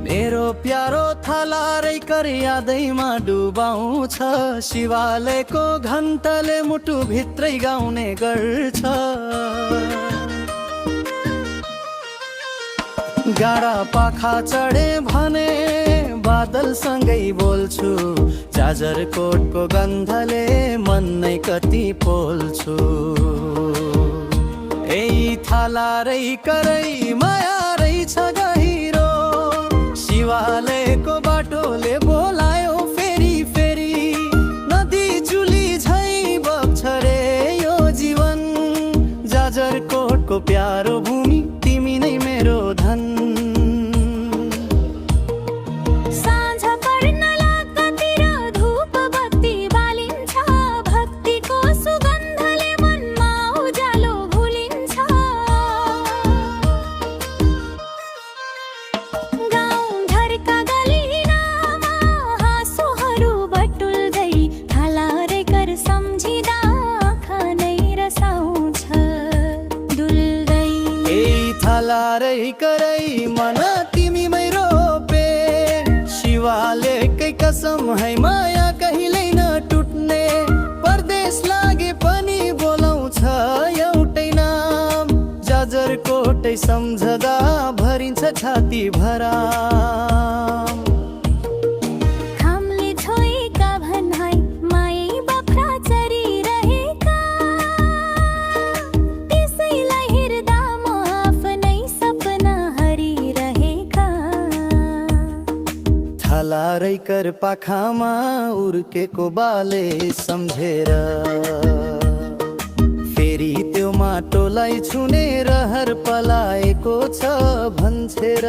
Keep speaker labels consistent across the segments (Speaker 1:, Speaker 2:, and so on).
Speaker 1: मेरो प्यारो थलारै कर यादैमा डुबाउँछ। शिवालयको घन्टले मुटु भित्रै गाउने गर्छ। गाडा पाखा चढे भने बादलसँगै बोल्छु। जाजरकोटको गन्धले मन नै कति पोल्छु। थालारै करै माया रहेछ गहिरो। शिवालयको बाटोले बोलायो फेरि फेरि। नदी जुली झै बग्छ रे यो जीवन। जाजरकोटको प्यारो भूमि तिमी नै मेरो धन। थालारै करै मन तिमीमै रोपे। शिवालयकै कसम है माया कहिल्यै नटुट्ने। परदेश लागे पनि बोलाउँछ एउटै नाम। जाजरकोटै सम्झदा भरिन्छ छाती भराम। थालारै कर पाखामा उर्केको बाले सम्झेर। फेरि त्यो माटोलाई छुने रहर पलाएको छ भन्छेर।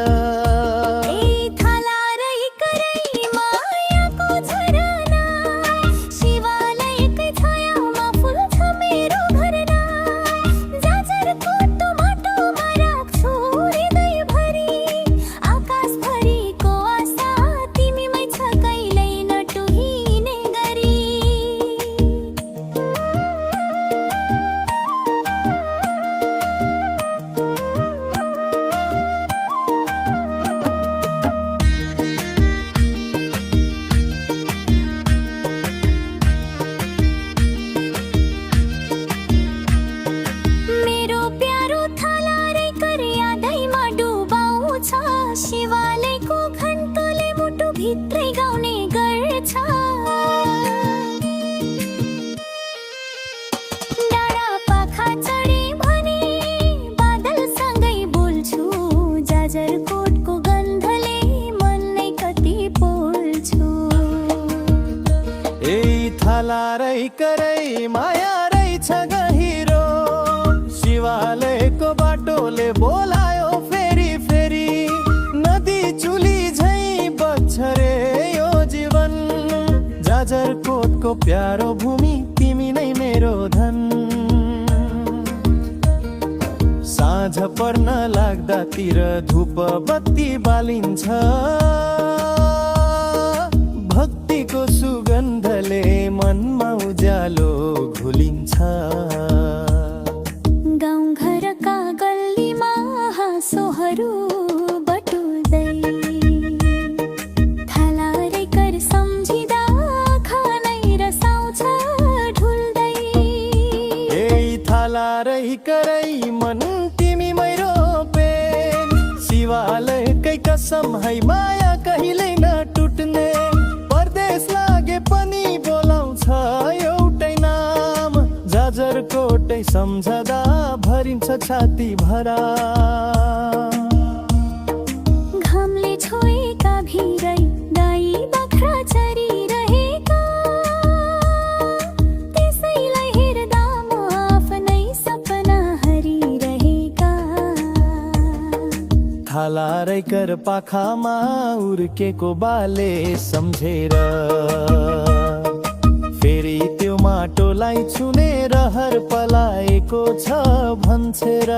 Speaker 2: शिवालयको घन्टले मुटु भित्रै गाउने गर्छ। डाँडा पाखा चढे भने बादलसँगै बोल्छु। जाजरकोटको गन्धले मन नै कति पोल्छु।
Speaker 1: थालारै करै माया रहेछ गहिरो। शिवालयको बाटोले बोलायो फेरि फेरि। नदी चुली झै बग्छ रे यो जीवन। जाजरकोटको प्यारो भूमि तिमी नै मेरो धन। साँझ पर्न लाग्दातिर धूप बत्ती बालिन्छ। भक्तिको सुगन्धले मनमा उज्यालो घुलिन्छ।
Speaker 2: गाउँघरका गल्लीमा हाँसोहरू बटुल्दै। थालारै कर सम्झिँदा खानै रसाउँछ ढुल्दै।
Speaker 1: थालारै करै मन तिमीमै रोपे। शिवालयकै कसम है माया कहिल्यै नटुट्ने। परदेश लागे पनि बोलाउँछ एउटै नाम। जाजरकोटै सम्झदा भरिन्छ छाती भराम।
Speaker 2: घामले छोएका भिरै गाई बाख्रा चरिरहेका। त्यसैलाई हेर्दा म आफ्नै सपना हरिरहेका।
Speaker 1: थालारै कर पाखामा उर्केको बाले सम्झेर। फेरि त्यो माटोलाई छुने रहर पलाएको छ भन्छेर।